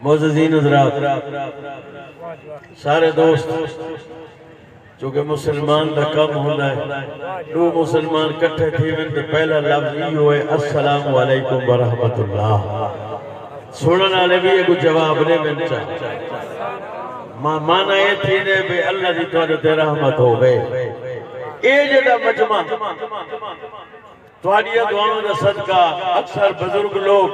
معززین حضرات، سارے دوست چونکہ مسلمان دا کم ہونا ہے، دو مسلمان کٹھے تھی من تو پہلا لفظ یہ ہوئے السلام علیکم ورحمت اللہ. سننا لے بھی ایک جواب نے من چاہ مانا یہ تھی نے بے اللہ دی تو رحمت ہو گئے. اے جڑا مجمع توانیہ دعاؤں دا صدقہ اکثر بزرگ لوگ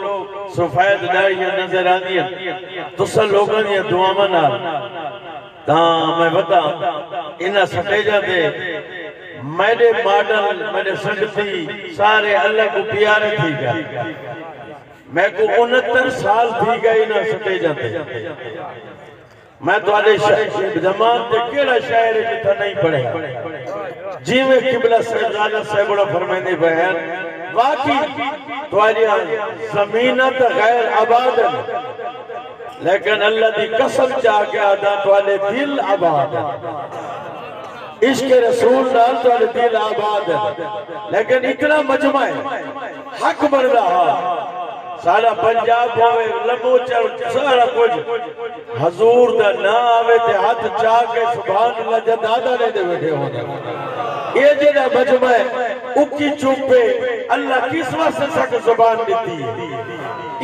سفید دائیاں نظر آنی ہیں تو سا لوگاں دیا دعاؤں نال تاں میں بتا انہا سٹے جاتے میرے ماڈل میرے سنگتی سارے اللہ کو پیارے تھی گا. میں کو 69 سال تھی گا انہا سٹے جاتے. میں تو آلے زمان تے کیڑا شاعر جتا نہیں پڑھے جی میں قبلہ سیدانہ صاحبہ فرمینے بیان واقعی تو آلیا زمینت غیر آباد ہے لیکن اللہ دی قسم چاہ کے آدھا تو آلے دل آباد ہے. عشق رسول نال تو آلے دل آباد ہے لیکن اتنا مجمع ہے حق بڑھ رہا سارا پنجاب ہوئے لمو چل سارا کچھ حضور دا نا آوے تے ہاتھ چاہ کے سبحان اللہ جا دادا لے دے بیٹھے ہونے. یہ جنہ مجمع ہے اکی چوپے اللہ کس واسطے سک زبان دیتی ہے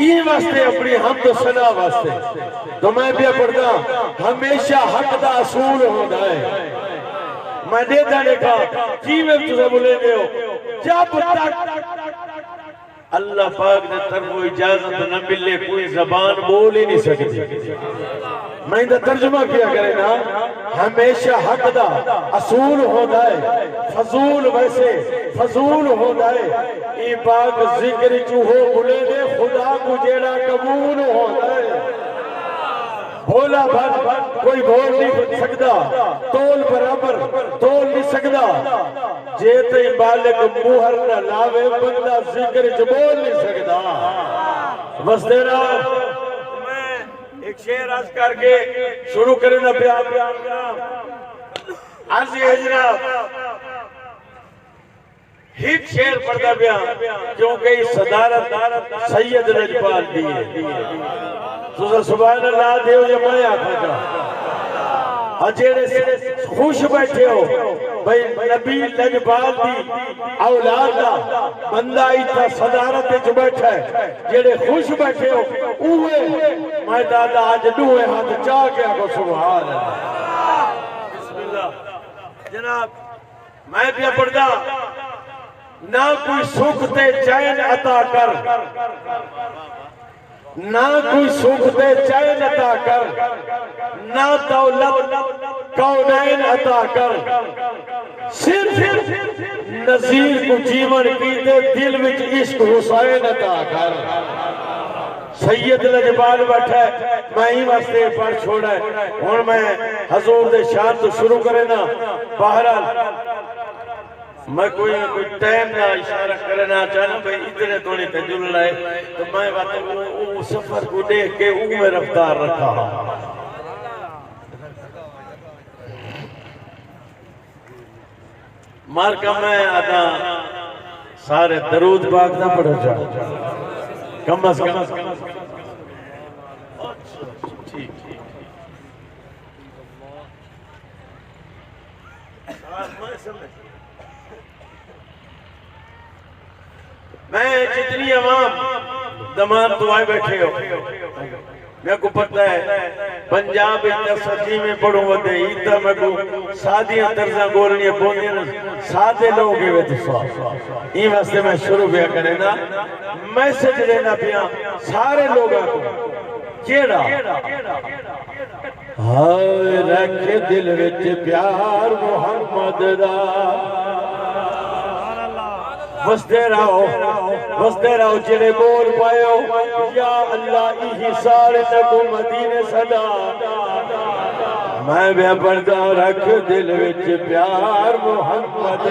این واسطے اپنی حمد و ثنا واسطے. تو میں بھی پڑھتا ہمیشہ حق دا اصول ہونا ہے. میں دیتا نے کہا کی میں تجھے بولے دے ہو جب تک اللہ پاک نے طرف وہ اجازت نہ ملے کوئی زبان بول ہی نہیں سکتی. میں اندھا ترجمہ کیا کرے نا ہمیشہ حق دا اصول ہونا ہے فضول ویسے فضول ہونا ہے. ای پاک ذکر چوہو بلے دے خدا کو جیڑا قبول ہونا ہے. بولا بھر کوئی بول نہیں سکتا تول برابر تول نہیں سکتا جیتے ہی بالک موہر نہ لاوے بندہ ذکر جو بول نہیں سکتا. بس دینا میں ایک شعر عرض کر کے شروع کرنا پیان عرضی حجرہ ایک شعر پڑھتا پیان کیونکہ اس صدارت سید رجبال دیئے تو سبحان اللہ دیو یہ میں آکھا جا اجیرے سے خوش بیٹھے ہو بھئی نبی لجبال دی اولاد دا بندہ ایتا صدارت جو بیٹھا ہے جیرے خوش بیٹھے ہو اوہے میں دادا آج دوئے ہاتھ چاہ گیا کو سبحان اللہ. بسم اللہ جناب میں بھی پڑھتا نہ کوئی سکھتے چین عطا کر نہ کوئی سکھتے چین عطا کر نہ دولت کونین عطا کر صرف نظیر کو جیون کیتے دل وچ عشق حسین عطا کر. سید لجبال بیٹھا ہے میں ہی واسطے پڑھ چھوڑا ہے اور میں حضور دے شان تو شروع کرے نا. بہرحال میں کوئی ٹائم نہ اشارہ کرنا چاہنا بھئی اتنے تھوڑی تجل لائے تو میں بات وہ سفر کو دیکھ کے وہ میں رفتار رکھا. مارکہ میں آدھا سارے درود پاک نہ پڑھا جا کم از کم ٹھیک میں جتنی عوام دمان دعائیں بیٹھے ہو میں کو پتہ ہے پنجاب اتنا سچی میں پڑھوں ودے ایتا میں کو سادیاں ترزاں گولنیاں بوندیاں سادے لوگ ہوئے تو ساتھ این واسطے میں شروع بیا کرے نا میسج لینا پیا سارے لوگاں کو کیڑا ہائے رکھ دل وچ پیار محمد دا وستے رہو جنہیں بول پائے ہو یا اللہ ہی سارے تکو مدینے صدا. میں بے پردہ رکھ دل وچ پیار محمد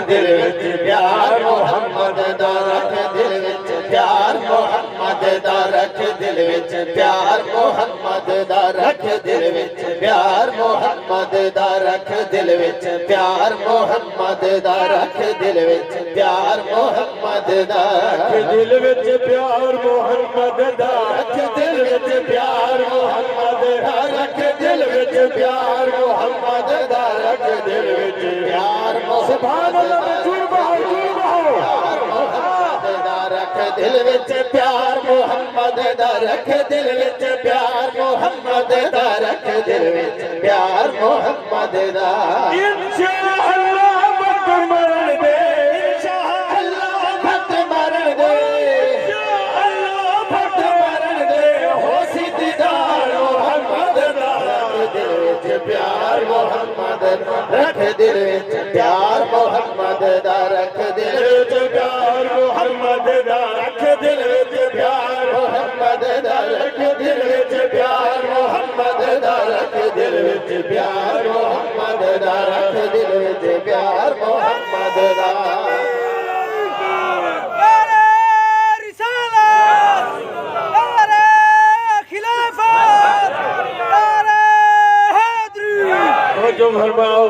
دل وچ پیار محمد دا رکھ دل وچ پیار محمد دا رکھ دل وچ پیار محمد دا رکھ دل وچ پیار محمد دا رکھ دل وچ پیار محمد دا رکھ دل وچ پیار محمد دا رکھ دل وچ پیار محمد دا رکھ دل وچ پیار محمد دا رکھ دل وچ پیار محمد دا رکھ دل وچ پیار سبحان اللہ مجھول بہو رکھ دل وچ پیار محمد دا رکھ دل وچ پیار محمد دا رکھ دل وچ پیار محمد دا انشاءاللہ بت مرن دے انشاءاللہ بت مرن دے انشاءاللہ بت مرن دے ہو دیدار محمد دا رکھ دل وچ پیار محمد رکھ دل وچ پیار محمد دا رکھ دل وچ پیار محمد دا رکھ دل وچ پیار محمد دا رکھ دل وچ پیار محمد دا رکھ دل وچ پیار محمد دا رکھ دل وچ پیار محمد دا جو فرماؤ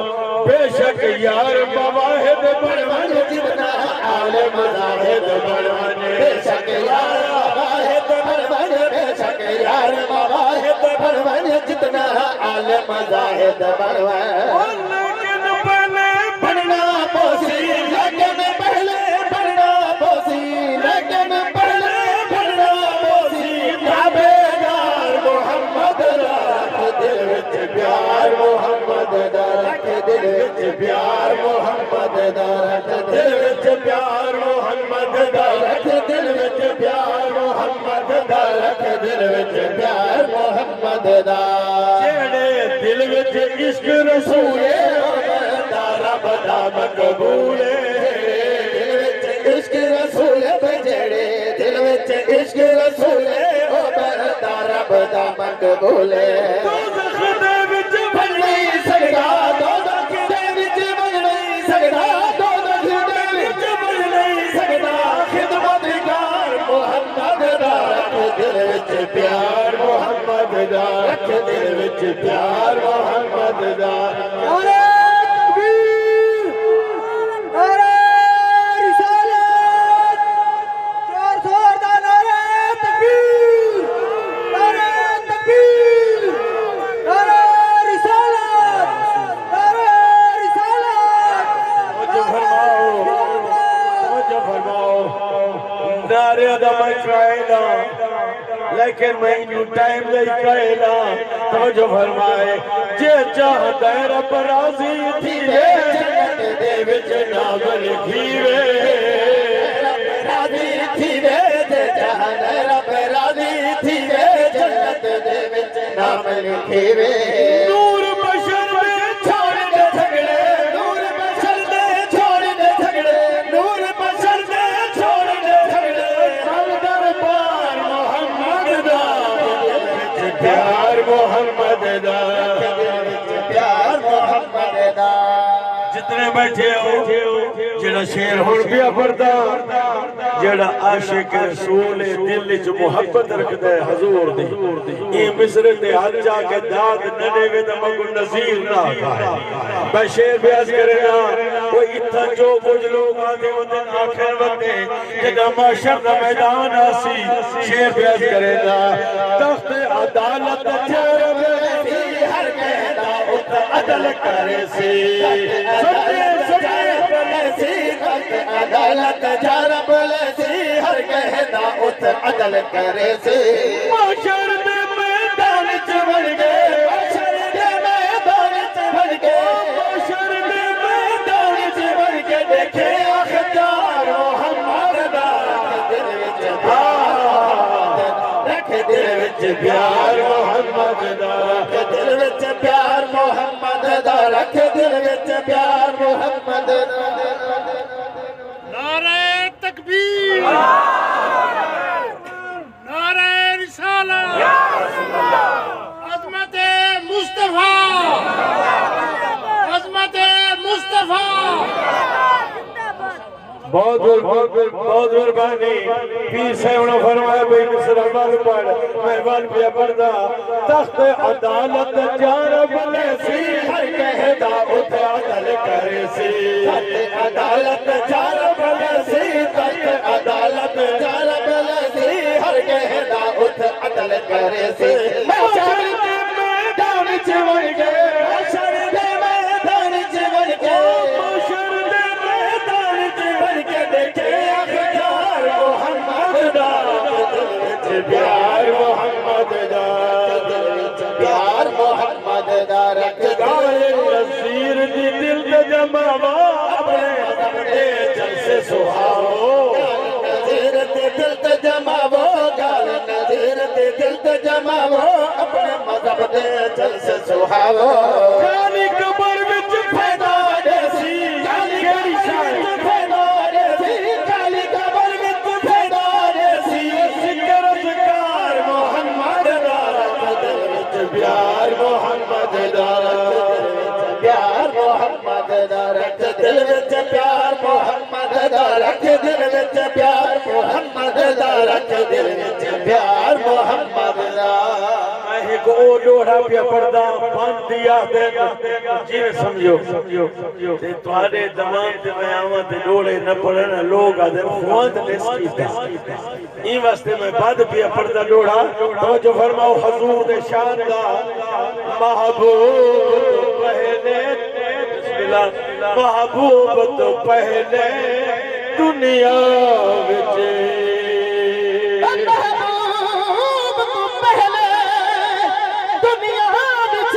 بے شک یار مواہد بڑھوان جتنا عالم زاہد بڑھوان بے شک یار مواہد بڑھوان بے شک یار مواہد بڑھوان جتنا عالم زاہد بڑھوان لیکن پہلے پڑھنا پوسی لیکن پہلے پڑھنا پوسی لیکن پہلے پڑھنا پوسی تابعدار محمد رکھ دل وچ پیار محمد دا رکھ دل وچ پیار محمد دا رکھ دل وچ پیار محمد دا رکھ دل وچ پیار محمد دا رکھ دل وچ پیار محمد دا جڑے دل وچ عشق رسول دا رب دا مقبول دل وچ عشق رسول جڑے دل وچ عشق رسول دا رب دا مقبول دوزخ دے وچ بن نہیں سکدا دوزخ دے وچ بن نہیں سکدا دوزخ دے وچ بن نہیں سکدا خدمتگار محمد دا رکھ دل وچ پیار محمد دا رکھ دل وچ پیار محمد دا نعرہ تکبیر نعرہ رسالت چار سور دا نعرہ تکبیر نعرہ تکبیر نعرہ رسالت نعرہ رسالت توجہ فرماؤ نعرے دا میں کہنا لیکن میں انہوں ٹائم دے کہنا توجہ فرمائے جے چاہتا ہے رب راضی تھی وے جنت دے وچ نام لکھی وے راضی تھی وے جے چاہتا ہے رب راضی تھی وے جنت دے وچ نام لکھی وے نور بشر دے چھوڑ دے جھگڑے نور بشر دے چھوڑ دے جھگڑے نور بشر دے چھوڑ دے جھگڑے ہم دربار محمد دا پیار محمد دا پیار محمد دا جتنے بیٹھے ہو جڑا شیر ہون پیا پڑتا جڑا عاشق رسول دل جو محبت رکھ دے حضور دی اے مصر تے حج جا کے داد ننے وے تے مگو نظیر نہ کھائے میں شیر بیاس کرے نا وہ اتھا جو کچھ لوگ آتے ہوتے آخر وقتے جگہ معاشر دا میدان آسی شیر بیاس کرے نا تخت عدالت چرب سی ہر کہتا اتھا عدل کرے سی سجے سجے بلے سی تخت عدالت چرب سی ہر کہتا اتھا عدل کرے سی معاشر دے میدان چبڑ گئے معاشر دے میدان چبڑ گئے معاشر دے میدان چبڑ کے دیکھے اختیار محمد دا رکھ دل وچ پیار محمد دا رکھ دل وچ پیار محمد دا رکھ دل وچ پیار محمد دا نعرہ تکبیر نعرہ رسالت عظمت مصطفیٰ عظمت مصطفیٰ بہت مہربانی پیر صاحب نے فرمایا بھئی مصر عباد پڑھ مہربان پیا پڑھدا تخت عدالت جانب لے سی ہر کہتا اتھ عدل کرے سی تخت عدالت جانب لے سی تخت عدالت جانب لے سی ہر کہتا اتھ عدل قتل کرے سی محشر دے میدان چون کے محشر دے میدان چون کے محشر دے میدان چون کے دیکھے اخیار محمد دا دل وچ پیار محمد دا دل وچ پیار محمد دا رکھ گائے نصیر دی دل تے جماوا اپنے اپنے جل سے سہاو نظیر تے دل تے جماو گال نظیر تے دل تے جماو اپنے مذہب دے جل سے سہاو کالی قبر وچ پیدا سی کیڑی شان پیدا سی کالی قبر وچ پیدا سی ذکر اذکار محمد دا دل وچ پیار محمد دا پیار محمد دا رکھ دل وچ پیار محمد دا رکھ دل وچ پیار محمد دا رکھ دل وچ پیار محمد دا ایک او لوڑا پیا پردہ بند دیا دین جی سمجھو تے تواڈے دماغ تے بیاواں تے لوڑے نہ پڑھن لوگ آدے خوانت لیس کیتا این واسطے میں بعد پیا پردہ لوڑا توجہ فرماؤ حضور دے شان دا محبوب تو پہلے بسم اللہ محبوب تو پہلے دنیا وچ محبوب تو پہلے دنیا وچ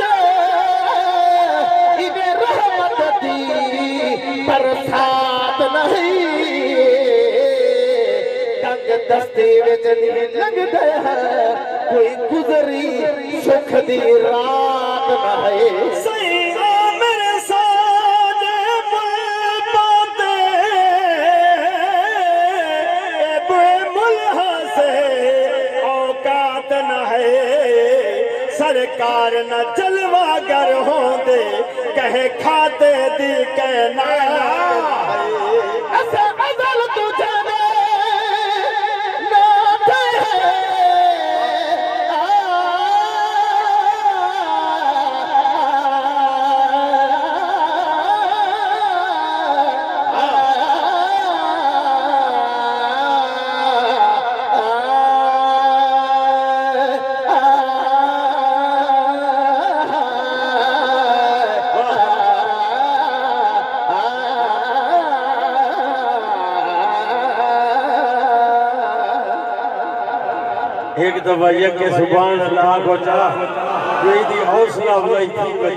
ایویں رحمت دی برسات نہیں تنگ دستی وچ نہیں لنگدا کوئی گزری سکھ دی رات نہیں سیاں میرے ساجے پاتے بے ملحا سے اوقات نہ ہے سرکار نہ جلوہ گر ہوں دے کہے کھاتے دی کہنا ایسا ازل تجھے ایک دفعہ یک سبحان اللہ کو چاہ یہ دی حوصلہ ہوئی تھی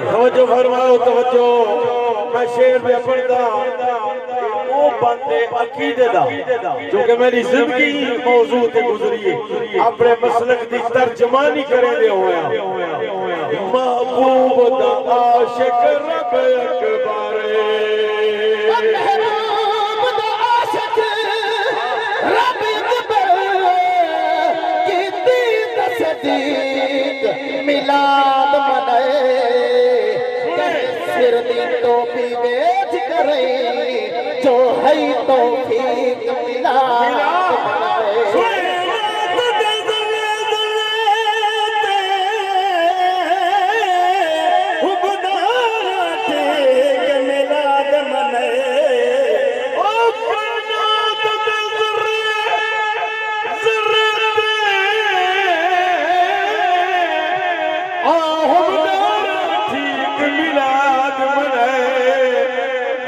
توجہ فرماؤ توجہ میں شعر میں پڑھتا وہ بندے عقیدے دا جو کہ میری زندگی موضوع تے گزری ہے اپنے مسلک دی ترجمانی کریں دے ہویا محبوب دا عاشق رب اکبر محبوب دا عاشق رب صدیق میلاد منائے سر دی ٹوپی بیچ کرے جو ہے توفیق میلاد منائے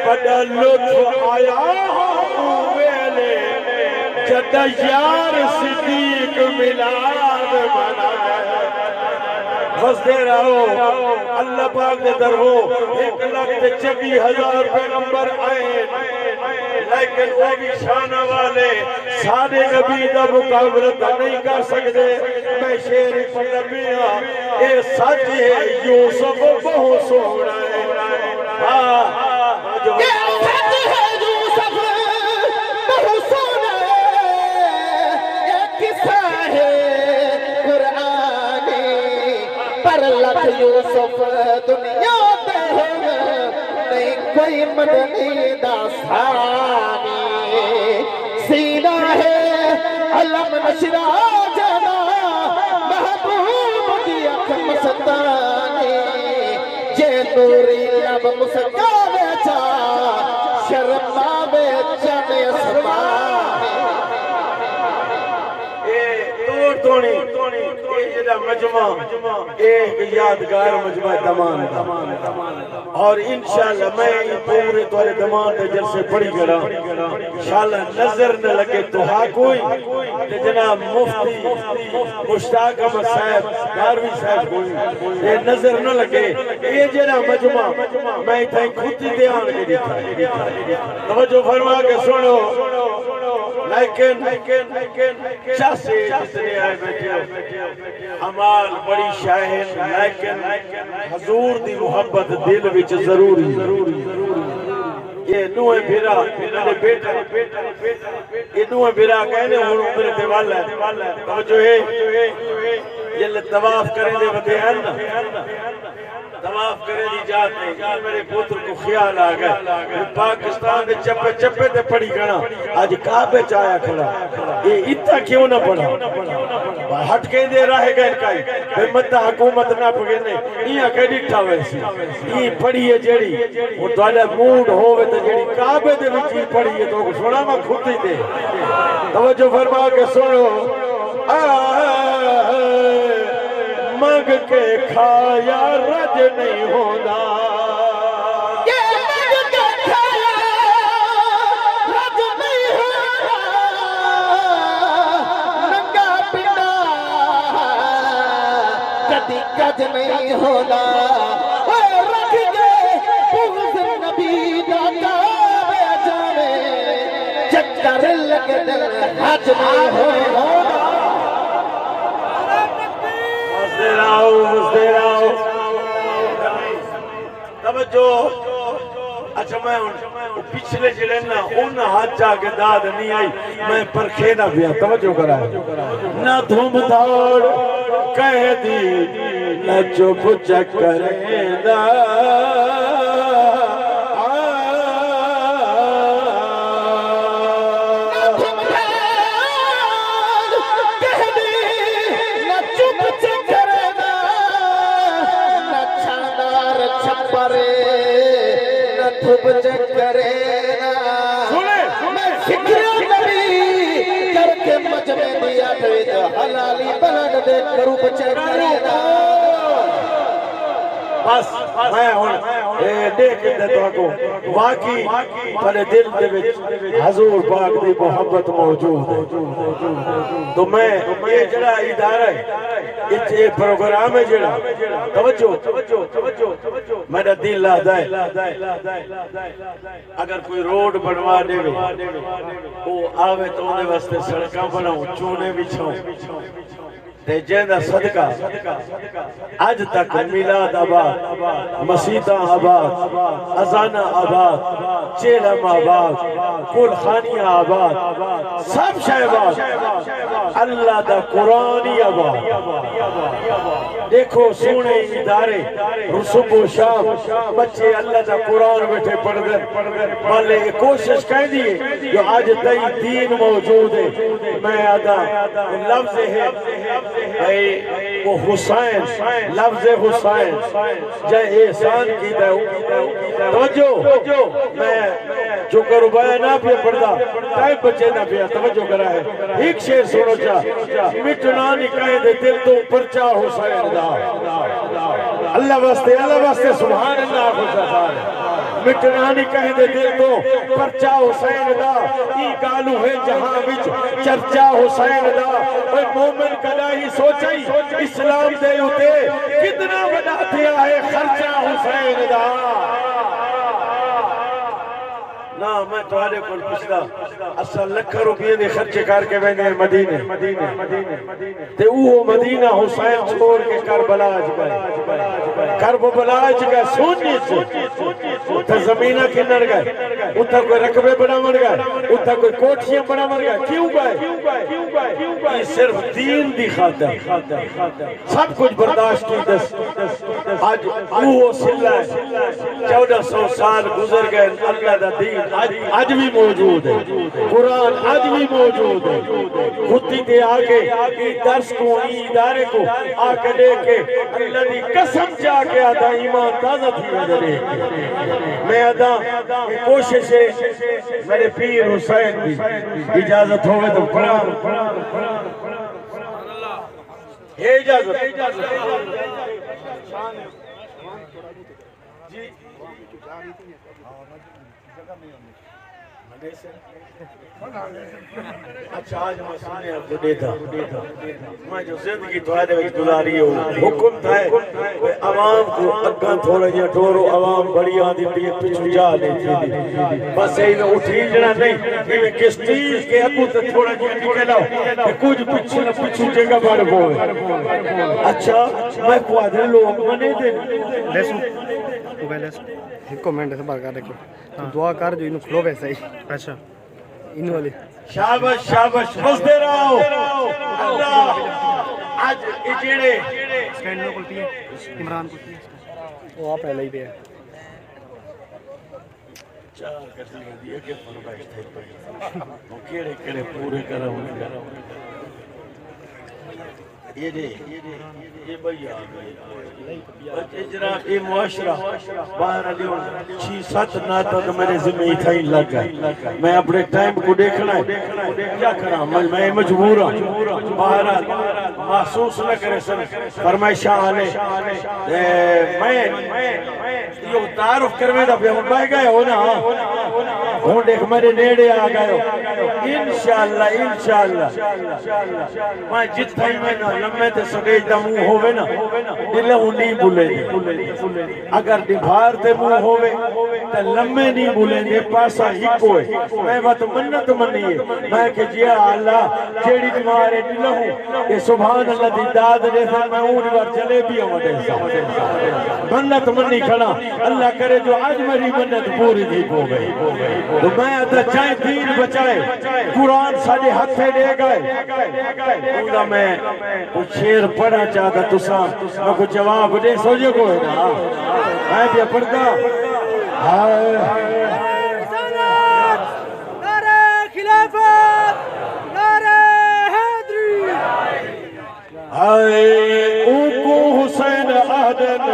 بڑا لطف آیا ویلے جد یار صدیق میلاد منائے ہستے رہو اللہ پاک دے در ہو 1,26,000 پیغمبر آئے لیکن وہ بھی شانہ والے سارے نبی دا مقابلہ نہیں کر سکتے میں شعر پڑھنا پیا اے سچ ہے یوسف بہت سونا ہے یوسف دنیا پہ نہیں کوئی مدنی داستانی سینہ ہے علم نشرہ جانا محبوب دی اکھ مستانی جے نوری لب مسکاوے چا شرماوے چنے سمانی توڑ توڑی جڑا مجمع ایک یادگار مجمع دمان دا اور انشاءاللہ میں پورے تورے دمان دے جلسے پڑھی گرا انشاءاللہ نظر نہ لگے تو ہاں کوئی کہ جناب مفتی مشتاق احمد صاحب داروی صاحب کوئی یہ نظر نہ لگے یہ جڑا مجمع میں تھے خود دیان کے دیکھا توجہ فرما کے سنو لیکن چاسے جتنے آئے بیٹھے عمال بڑی شاہد لیکن حضور دی محبت دل وچ ضروری یہ نوے بھیرا میرے بیٹا یہ نوے بھیرا کہنے ہوں میرے دیوال ہے توجہ ہے یہ طواف کریں دے بدے ہیں طواف کرے دی جات نہیں میرے پوتر کو خیال آگئے پاکستان دے چپے چپے تے پڑی گنا آج کعبے چایا کھڑا یہ اتنا کیوں نہ پڑا ہٹ کے دے رہے گئے انکائی بے مدہ حکومت نہ پگنے یہ کہنی ٹھا ویسی یہ پڑھی ہے جیڑی وہ دوالے موڈ ہوئے تو جیڑی کعبے دے بھی چیز پڑھی ہے تو سونا میں خود ہی دے توجہ فرما کے سنو مانگ کے کھایا رج نہیں ہونا یہ مانگ کے کھایا رج نہیں ہونا ننگا پنڈا کدی کج نہیں ہونا رکھ گئے بغض نبی داتا بے جانے چکر لگے دل حج نہیں ہونا مزدے راؤ توجہ اچھا میں پچھلے جڑے نا ان ہاتھ جا کے داد نہیں آئی میں پرکھے نہ پیا توجہ کرا نہ دھوم دھاڑ کہہ دی نہ چپ چکرے دا چکرے فکر نبی کر کے مجمع دیا تو حلالی بلد دے کروب چکرے بس میں ہوں دیکھ دے تو کو واقعی پھلے دل دے وچ حضور پاک دی محبت موجود ہے تو میں یہ جڑا ادارہ ہے یہ پروگرام ہے جڑا توجہ میرا دل لادا ہے اگر کوئی روڈ بنوا دے وہ آوے تو انہیں واسطے سڑکاں بناؤں چونے بچھاؤں تے جیندہ صدقہ آج تک میلاد آباد مسیدہ آباد ازانہ آباد چیلم آباد کل خانیہ آباد سب شہباد اللہ دا قرآنی آباد دیکھو سونے ادارے رسوب و شام بچے اللہ دا قرآن بیٹھے پڑھ دیں والے کوشش کہہ دیئے جو آج تئی دین موجود ہے میں آدھا لفظ ہے وہ حسین لفظ حسین جائے احسان کی توجہ میں جو کرو بایا نہ پیا پڑھدا کائے بچے نہ پیا توجہ کرا ہے ایک شیر سنو چاہ مٹنا نکائے دے دل تو پرچا حسین دا اللہ واسطے سبحان اللہ حسین مٹنا نکائے دے دل تو پرچا حسین دا ای گالو ہے جہاں وچ چرچا حسین دا اوے مومن کدا ہی سوچائی اسلام دے اتے کتنا بڑا دیا ہے خرچہ حسین دا نا میں تمہارے کو پوچھتا اصل لکھا روپیے دے خرچے کر کے وینے مدینے تے وہ مدینہ حسین چھوڑ کے کربلا اج گئے کربلا اج گئے سونی سے تے زمینہ کنر گئے اتھا کوئی رقبے بنا مر گئے اتھا کوئی کوٹھیاں بنا مر گئے کیوں گئے یہ صرف دین دی خاطر سب کچھ برداشت کی دس آج وہ سلہ ہے 1400 سال گزر گئے اللہ دا دین آج بھی موجود ہے قرآن آج بھی موجود ہے خودی دے آگے درس کو ادارے کو آکے لے کے اللہ دی قسم جا کے آدھا ایمان تازہ تھی وجہ لے کے میں آدھا کوشش ہے میرے پیر حسین بھی اجازت ہوئے تو پڑھا ہے اجازت جی اچھا آج میں سنے آپ کو دیتا میں جو زندگی تھوڑے وچ گزاری ہوں حکم تھا ہے عوام کو اگاں تھوڑا جہا ٹورو عوام بڑی آدھی پیچھو جا لیتی تھی بس یہ اٹھی جنا نہیں یہ کس چیز کے اگوں تے تھوڑا جہا نکلاؤ کچھ پچھو جگہ بڑھ گئے اچھا میں کو آدھے لوگ منے دے ایک کومنٹ سے بات کر رکھو دعا کر جو انہوں کھلو ویسا ہی اچھا انہوں والے شابش شابش بستے رہو اللہ آج اجڑے سٹینڈ کو پیے عمران کو پیے وہ آپ پہلے ہی پہ ہے چار کسی نے دیئے کہ فرمائش تھے پڑی وہ کیڑے کیڑے پورے کرا ہوئے یہ دے یہ بھئی آگئے جناب یہ معاشرہ باہر علیہ 6-7 ناتا تو میرے ذمہ ہی تھا ہی لگ گئے میں اپنے ٹائم کو دیکھنا ہے کیا کرا میں مجبور ہوں باہر محسوس نہ کرے سن فرمائشہ آلے میں یہ تعارف کروے دا پہ ہم بہ گئے ہو نا ہوں دیکھ میرے نیڑے آ گئے ہو انشاءاللہ میں جت تھا ہی میں نا لمحے تے سٹیج دا منہ ہوئے نا دلے ہوں نہیں بھولے دے اگر دبھار تے منہ ہوئے تے لمحے نہیں بھولے دے پاسا ہی کوئے میں بات منت منیے میں کہ جی اللہ جیڑی تمہارے دلے ہوں کہ سبحان اللہ دی داد دے تھا میں اون بار چلے بھی ہوں دے سا منت منی کھڑا اللہ کرے جو آج میری منت پوری دی ہو گئی تو میں آتا چاہے دین بچائے قرآن ساڑھے ہتھے دے گئے اولا میں کچھ شیر پڑھا چاہتا تو سا میں کچھ جواب دے سوجے کو ہے نا میں بھی پڑھتا نعرہ خلافت نعرہ حیدری اوکو حسین آدن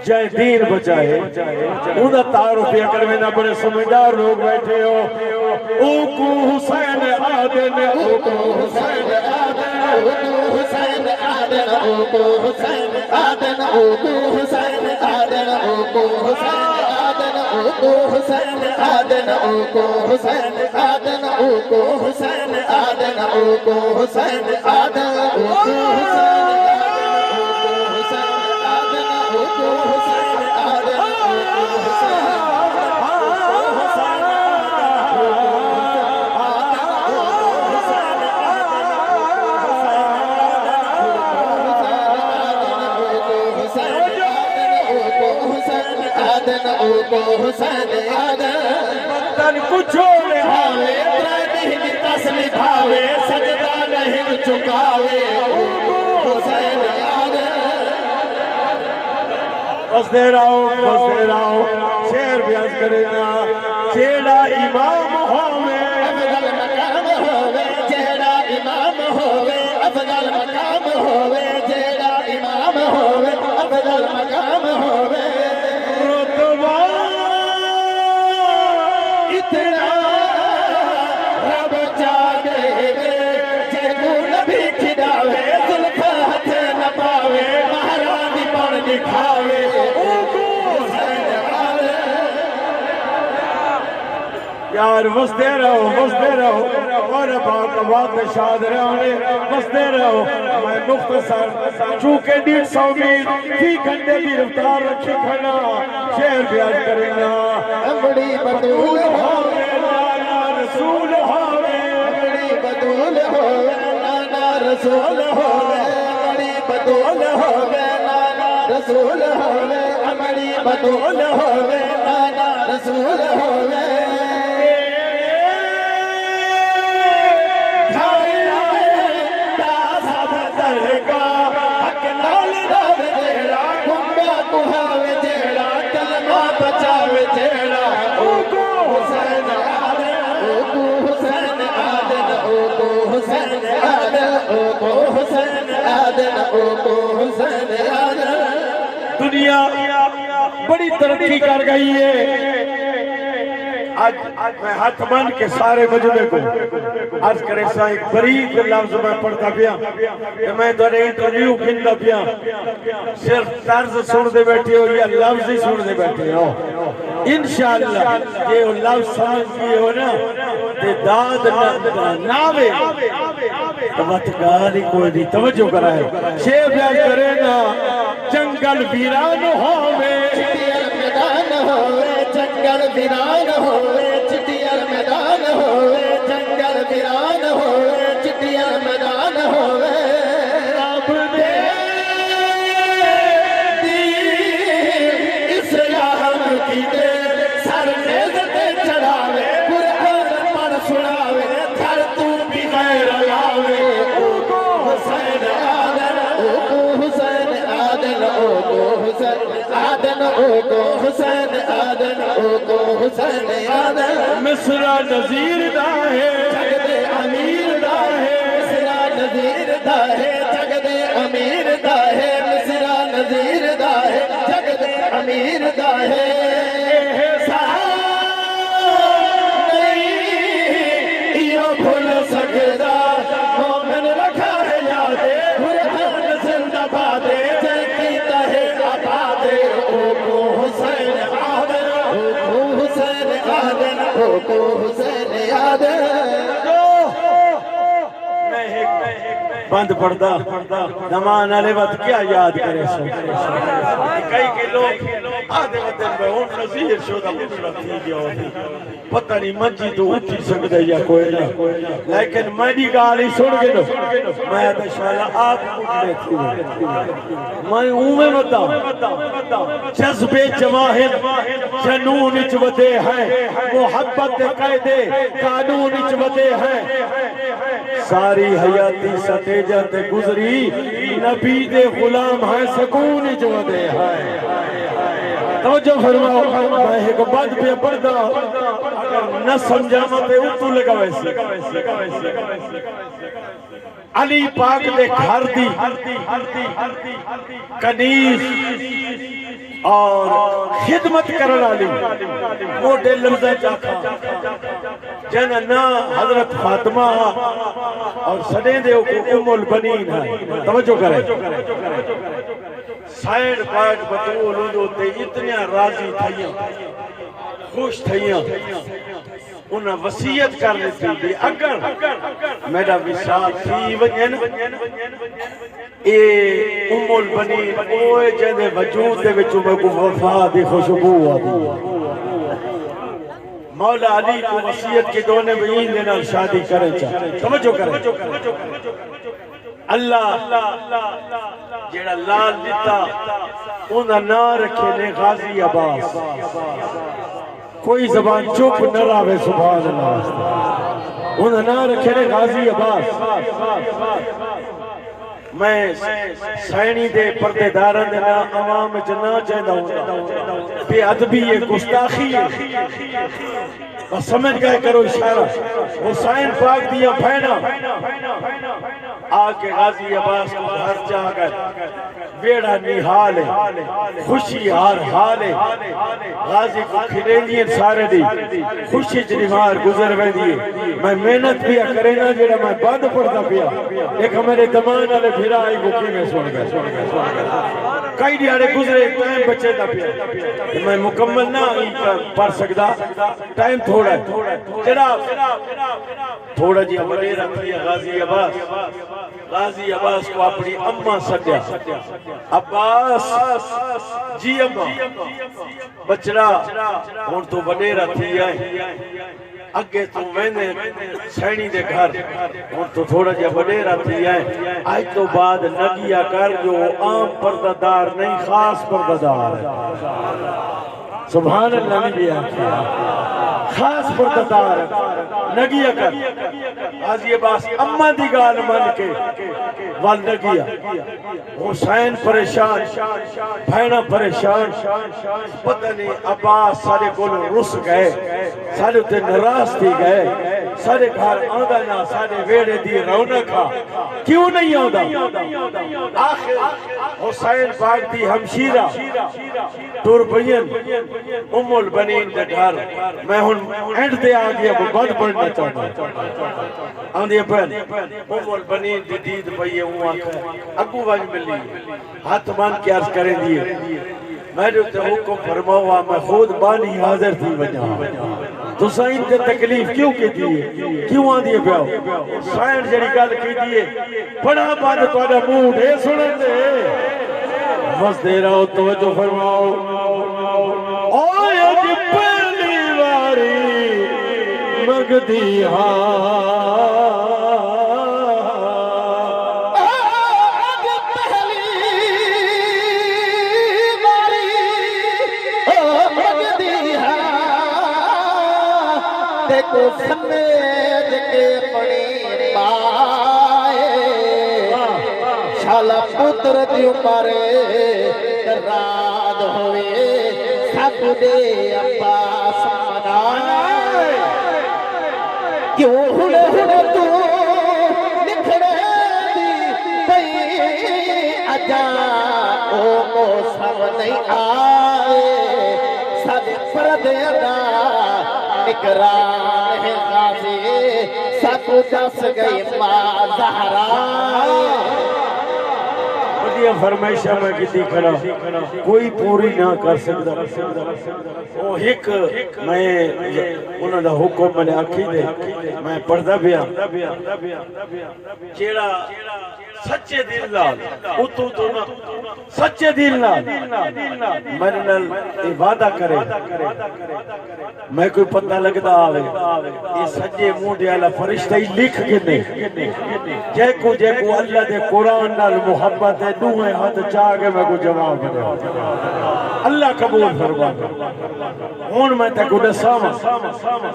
جائے دین بچائے انہا تعارف یا کر میں نہ بڑے سمجھدار لوگ بیٹھے ہو اوکو حسین آدن اوکو حسین آدن اوکو حسین آدن اوکو حسین آدن اوکو حسین آدن اوکو حسین آدن اوکو حسین آدن اوکو حسین آدن اوکو حسین آدن اوکو حسین آدن اوکو حسین آدم تن کچھ نبھاوے نہیں تسلی بھاوے سجدہ نہیں چکاوے حسین آدم بس دے رہو شیر بیاز کرے نا جیڑا امام ہووے افضل مقام ہووے جیڑا امام ہووے افضل مقام ہووے جیڑا امام ہووے افضل مقام ہووے یار بستے رہو اور بات شاد رہے بستے رہو میں مختصر چونکہ 150 میل فی گھنٹے کی رفتار رکھی کھڑا شیر بیان کریں گا بڑی بدول ہوئے نانا رسول ہوئے بڑی بدول ہوئے نانا رسول ہوئے بڑی بدول ہوئے نانا رسول ہوئے بڑی بدول ہوئے نانا رسول ہوئے بچاوے جیڑا اوکو حسین آدن اوکو حسین آدن اوکو حسین آدن اوکو حسین آدن اوکو حسین آدن دنیا بڑی ترقی کر گئی ہے آج میں ہاتھ بن کے سارے مجمع کو عرض کرے سا ایک بریک لفظ میں پڑھتا پیا کہ میں تھوڑے انٹرویو کھندا پیا صرف طرز سن دے بیٹھے ہو یا لفظ ہی سن دے بیٹھے ہو انشاءاللہ یہ لفظ سمجھ گئے ہو نا تے داد ناوے توتگاری کوئی نہیں توجہ کرائے شیف بیان کرے نا جنگل ویران ہوئے چٹیل میدان ہوئے جنگل ویران ہوئے چٹیل میدان ہوئے جنگل ویران ہوئے چٹیل میدان ہوئے رب دے دین اسلام کی دے سر نیزتے چڑھاوے قرآن پڑھ سناوے تھر تو بھی غیر لاوے او کو حسین آدن او کو حسین آدن او کو حسین آدن او کو حسین آدن او کو حسین آدن مصرع نظیر دا ہے جگ دے امیر دا ہے مصرع نظیر دا ہے جگ دے امیر دا ہے مصرع نظیر دا ہے جگ دے امیر دا ہے بھول سکتا مومن رکھا ہے یادے قرآن زندہ بادے جل کیتا ہے آبادے او کو حسین آدن او کو حسین آدن او کو حسین آدن بند پڑھدا زمان علی وقت کیا یاد کرے سو کئی کے لوگ آدھے وطن میں ہون نظیر شدہ مطلب تھی گیا ہوتی پتہ نہیں منجی تو اٹھی سکتے یا کوئی نہ لیکن میں نہیں گالی سن گئے نو میں آدھے شاید آپ اٹھنے تھی میں اومے مدہ جذبے جواہر جنون اچودے ہیں محبت قیدے قانون اچودے ہیں ساری حیاتی سٹے جاتے گزری نبی دے غلام ہیں سکون جو دے ہیں توجہ فرماؤ میں ایک بات پہ پڑھتا اگر نہ سمجھا متے اتو لگا ویسے علی پاک دے گھر دی کنیز اور خدمت کرنا لی موٹے لمزہ چاکھا جنہ نا حضرت فاطمہ اور سڑیں دے ام البنین ہے توجہ کریں سائن پاک بطول ہوتے اتنے راضی تھائیاں خوش تھائیاں انہاں وسیعت کر لیتی بھی اگر میرا وصال تھی وجن اے ام البنین اوے جنے وجود دے وچوں میں کو وفا دی خوشبو آدھی مولا علی کو وسیعت کے دونے بہین دینا شادی کریں چاہتے سمجھو کریں اللہ جیڑا لال دیتا انہاں نہ رکھے نے غازی عباس کوئی زبان چپ نہ راوے سبحان اللہ انہاں نہ رکھے نے غازی عباس میں سینی دے پردے دارن دے نا عوام جنا چاہتا ہوں بے ادبی ہے گستاخی ہے بس سمجھ گئے کرو اشارہ حسین پاک دیا بھینا آکے غازی عباس کو گھر جا گئے بیڑا نحال ہے خوشی ہار حال ہے غازی کو کھلے دیئے سارے دی خوشی جنیمار گزر میں دیئے میں محنت پیا کرے نا جیڑا میں بند پڑتا پیا ایک ہمارے دمان آلے پھرا آئی کو کی میں سن گئے کئی دیارے گزرے ٹائم بچے دا پیا میں مکمل نہ پڑھ سکتا ٹائم تھوڑا ہے جناب تھوڑا جی ہمارے رکھتی ہے غازی عباس کو اپنی اممہ سٹیا عباس جی اممہ بچڑا ہون تو بڑے رکھتی ہے اگے تو میں نے سینی دے گھر ہون تو تھوڑا جا بڑے رکھتی ہے آج تو بعد نگیا کر جو عام پردہ نہیں خاص پردہ ہے سبحان اللہ نے بھی آکھیا خاص پردہ نگیا کر غازی عباس اممہ دی گال من کے وال نگیا حسین پریشان بھینا پریشان پتہ نہیں عباس سارے کو رس گئے سارے تے نراز تھی گئے سارے گھر آندا نہ سارے ویڑے دی رونق کیوں نہیں آندا آخر حسین پاک دی ہمشیرہ تربین ام البنین دے گھر میں ہن اینڈ دے آ گیا وہ بند پڑھنا چاہتا آندھی پہن ام البنین دی دید پہیے ہوں آکھا اگو واج ملی ہاتھ مان کے عرض کریں دیئے میں جو تے حکم فرماؤا میں خود بانی حاضر تھی وجہ تو سائن تے تکلیف کیوں کی دیئے کیوں آن دیئے پیاؤ سائن جڑی گل کی دیئے پڑھا بعد تو آدھا موڈ ہے سنن دے بس دے رہا ہو توجہ فرماؤ آج پہلی واری مگدی کو سمیج کے پڑی پائے شالا پتر دیو پارے راد ہوئے سب دے عباس منائے کیوں ہنے تو نکھڑے دی پئی اجا او موسم نہیں آئے سب فرد ادا نگران ہے غازی سب دس گئی ماں زہرا یہ فرمائشہ میں کسی کھڑا کوئی پوری نہ کر سکتا وہ ایک میں انہوں نے حکم میں نے آکھی دے میں پڑھتا بیا چیڑا سچے دل لال اتو تو نہ سچے دل لال میرے نال عبادہ کرے میں کوئی پتہ لگتا آوے یہ سجے موڈے والا فرشتہ ہی لکھ کے نہیں جے کو اللہ دے قرآن نال محبت ہے دوئے ہاتھ چاہ کے میں کو جواب دے اللہ قبول فرما ہون میں تے کو دساما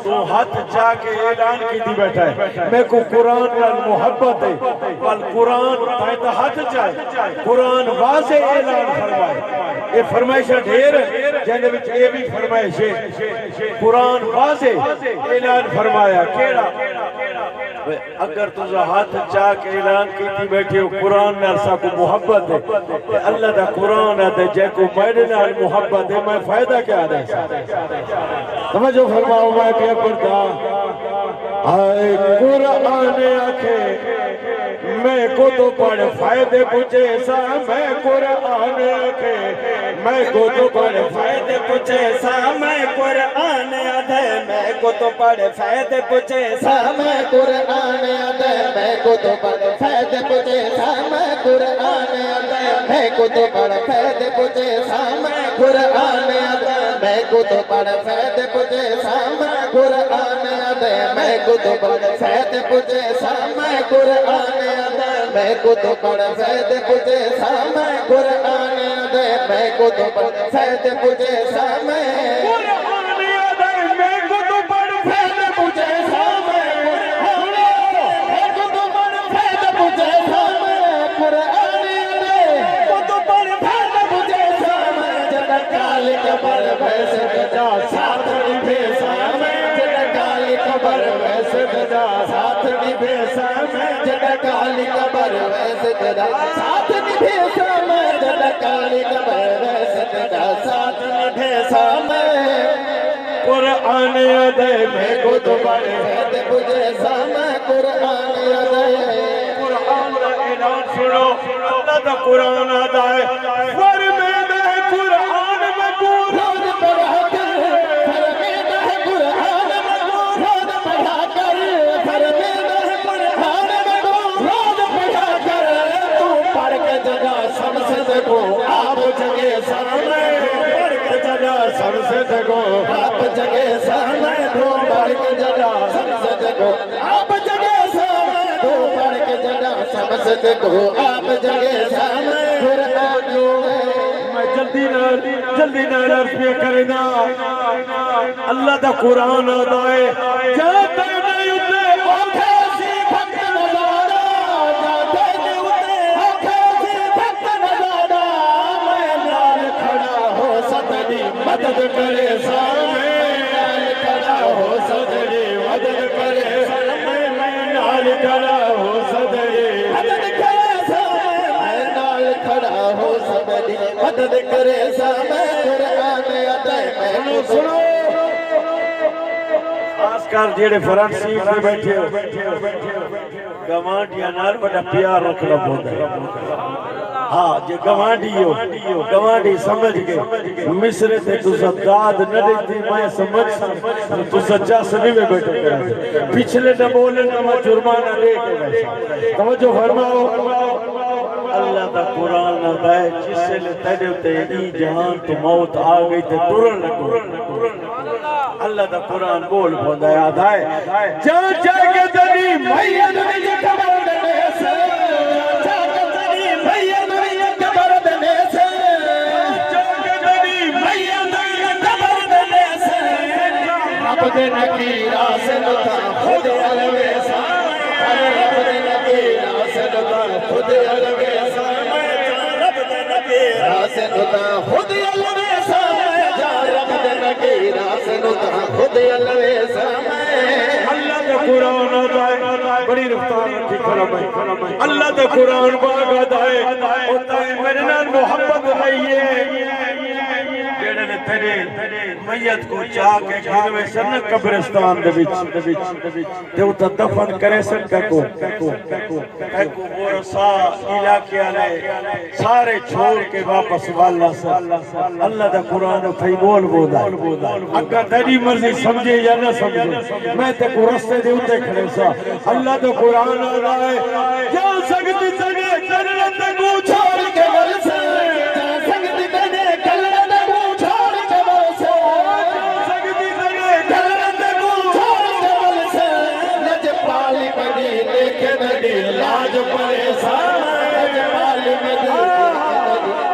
تو ہاتھ چاہ کے اعلان کی دی بیٹھا ہے میں کو قرآن نال محبت ہے بل قرآن تائیں ہاتھ چاہے قرآن واضح اعلان فرمائے یہ فرمائشہ ڈھیر ہے جہنے بچ یہ بھی فرمائش ہے قرآن واضح اعلان فرمایا کیڑا اگر تجھا ہاتھ چاہ کے اعلان کی تھی بیٹھے ہو قرآن نے عرصہ کو محبت ہے اللہ دا قرآن ہے جے کو میرے نال محبت ہے میں فائدہ کیا دے سمجھو فرماؤ میں کیا پڑھتا آئے قرآن آکھے میں کو تو پڑھ فائدے پوچھے سا میں قرآن آکھے میں کو تو پڑھ فائدے پوچھے سا میں قرآن آدھے میں کو تو پڑھ فائدے پوچھے سا میں قرآن آدھے میں کو تو پڑھ فائدے پوچھے سا میں قرآن آدھے میں کو تو پڑھ فائدے پوچھے سا میں قرآن آدھے میں کو تو پڑھ فائدے پوچھے سا میں قرآن آدھے میں کو تو پڑھ فائدے پوچھے سا میں قرآن آدھے میں کو تو پڑھ فائدے پوچھے سا میں قرآن آدھے میں کو تو پڑھ فائدے پوچھے سا میں قرآن آدھے میں کو تو پڑھ فائدے پوچھے سا میں قرآن آدھے میں کو تو پڑھ فائدے پوچھے سا میں قرآن آدھے کو تو پڑھ فائدے پوچھے سا میں جدہ کالی کبر ویسے بجا ساتھ نبھے سا میں جدہ کالی کبر ویسے بجا ساتھ نبھے سا میں جدہ کالی کبر ویسے بجا ساتھ نبھے سا میں جدہ کالی کبر ویسے بجا ساتھ نبھے سا میں قرآن آدھے میں کو تو پڑھ فائدے پوچھے سا میں قرآن آدھے قرآن دا اعلان سنو اللہ دا قرآن آدھا ہے فرمید ہے قرآن مقبول روز پڑھا کر فرمید ہے قرآن مقبول روز پڑھا کر فرمید ہے قرآن مقبول روز پڑھا کر تو پڑھ کے جگہ سب سے دیکھو آپ جگہ سامنے پڑھ کے جگہ سب سے دیکھو آپ جگہ سامنے تو پڑھ کے جگہ سب سے دیکھو آپ جگہ سامنے تو پڑھ کے جگہ سب سے دیکھو آپ جگہ سامنے قرآن میں جلدی نہ عرض پہ کرے نا اللہ دا قرآن آدھا ہے جاتے نہیں اتے آنکھیں سی بھکت نظارہ جاتے نہیں اتے آنکھیں سی بھکت نظارہ میں نال کھڑا ہو سجدی مدد کرے سامنے نال کھڑا ہو سجدی مدد کرے مدد کرے سا میں قرآن ادائے میں سنو خاص کر جیڑے فرنٹ سیٹ پہ بیٹھے ہو گوانڈیاں نال بڑا پیار رکھنا پوندا ہے ہاں جے گوانڈی ہو گوانڈی سمجھ گئے مصر تے تسا داد نہ دیتی میں سمجھ سا تسا چاس نہیں میں بیٹھے کرا پچھلے نہ بولے نہ میں جرمانہ دے کے بیٹھا توجہ فرماؤ اللہ دا قرآن نہ دائے جس سے لے تیرے ہوتے ای جہان تو موت آ گئی تے ٹرن لگو اللہ دا قرآن بول پوندا ہے آدھائے جا جا کے دنی میت میں کبر دنے سے جا کے دنی میت میں کبر دنے سے جا کے دنی میت میں کبر دنے سے رب دے نکیرہ سے نتا خود علوے سا رب دے نکیرہ سے نتا خود علوے سا رب دے نکیرہ سے نتا خود علوے سا رب دے نکیرہ سے نتا خود علوے سا اللہ دے قرآن آدھائے بڑی رفتار رکھی کرم اللہ دے قرآن باغ آدھائے ہوتا ہے میرے نال محبت رہیے جیڑے نے تیرے میت کو چاہ کے گھروے سن قبرستان دے وچ تے اوتا دفن کرے سن کو ورثا علاقے والے سارے چھوڑ کے واپس والا سا اللہ دا قرآن تھئی بول بودا اگر تیری مرضی سمجھے یا نہ سمجھے میں تے کو رستے دے اوتے کھڑے سا اللہ دا قرآن آ رہا ہے جا سکتی سنے جنت کو چھوڑ کے ورثہ جا سکتی سنے جنت کو چھوڑ کے ورثہ جا سکتی سنے جنت کو چھوڑ کے ورثہ لج پالی بڑی لیکن دی لاج پریشان لج پالی بڑی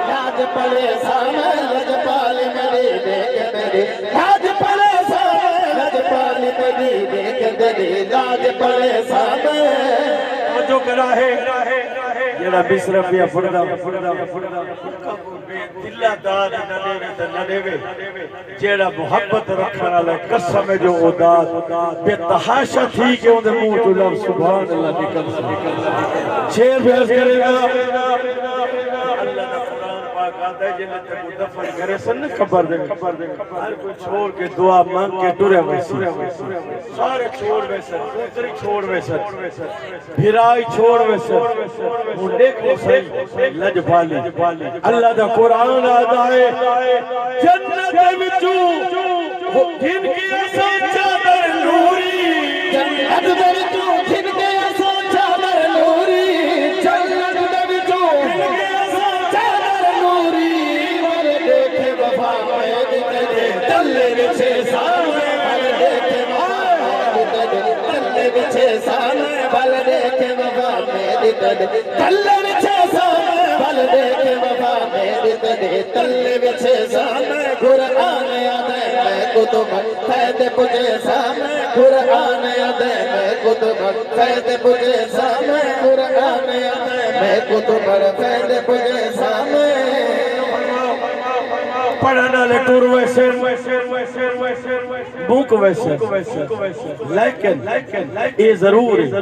لاج پریشان لج پالی بڑی لیکن دی لاج پریشان لج پالی بڑی لیکن دی لاج پریشان جو کرا ہے جڑا بسر پیا پڑدا دلہ داد نہ دیوے جیڑا محبت رکھن والا قسم جو او داد بے تحاشا تھی کہ اون دے منہ تو لفظ سبحان اللہ نکل سکے شیر بیعت کرے گا اللہ دا قرآن پاک آتا ہے جنت کو دفن کرے سن خبر دے ہر کوئی چھوڑ کے دعا مانگ کے ٹرے ویسے سارے چھوڑ ویسے پوتری چھوڑ ویسے بھرائی چھوڑ ویسے وہ دیکھو صحیح لج پالی اللہ دا قرآن آتا ہے جنت وچوں گھن کے آسان چادر نوری جنت وچوں گھن کے آسان چادر نوری جنت وچوں گھن کے آسان چادر نوری ور دیکھے وفا میں دے تلے وچے سامنے ور دیکھے وفا تلے وچے سامنے ور دیکھے وفا میں دے تلے وچے سامنے ور دیکھے وفا میں دے تلے وچے سامنے قرآن آدھے میں کتب فید پجے سامنے قرآن آدھے میں کتب فید پجے سامنے قرآن آدھے میں کتب فید پجے سامنے پڑھنا لے ٹور ویسے بوک ویسے لیکن یہ ضرور ہے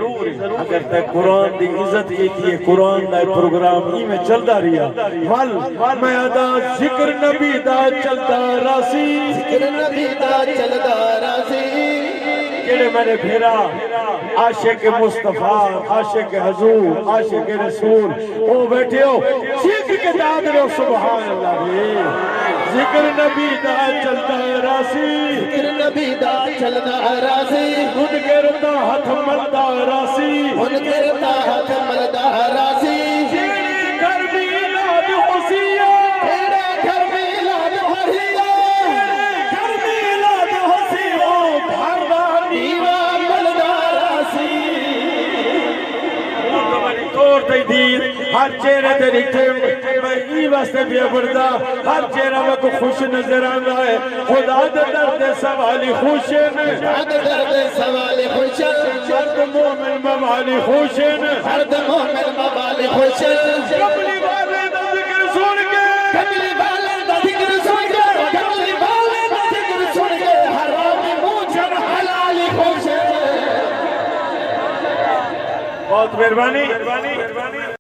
اگر تے قرآن دی عزت یہ کی قرآن دا پروگرام ہی میں چلتا رہیا میں ادا ذکر نبی دا چلتا راسی ذکر نبی دا چلتا راسی جڑے میں نے بھیرا عاشق مصطفیٰ عاشق حضور عاشق رسول او بیٹھے ہو سیکھ کے داد رو سبحان اللہ ذکر نبی دا چلتا راسی ذکر نبی دا چلتا راسی ان گرتا ہاتھ ملدا راسی ان گرتا ہاتھ ملدا راسی جیڑے گھر میلاد حسیہ تیرے گھر میلاد حسیہ گھر میلاد حسیہ گھر دا دیوا ملدا راسی وہ تو بڑی طور تے دید ہر چہرے تے رکھے میں ای واسطے بھی بڑھدا ہر چہرہ میں کو خوش نظر آندا ہے خدا دے درد سوالی خوشن درد سوالی خوشن مرد مومن موالی خوشن مرد مومن موالی خوشن کملی والے دا ذکر سن کے کملی والے دا ذکر سن کے کملی والے دا ذکر سن کے حرام موجن حلالی خوشن بہت مہربانی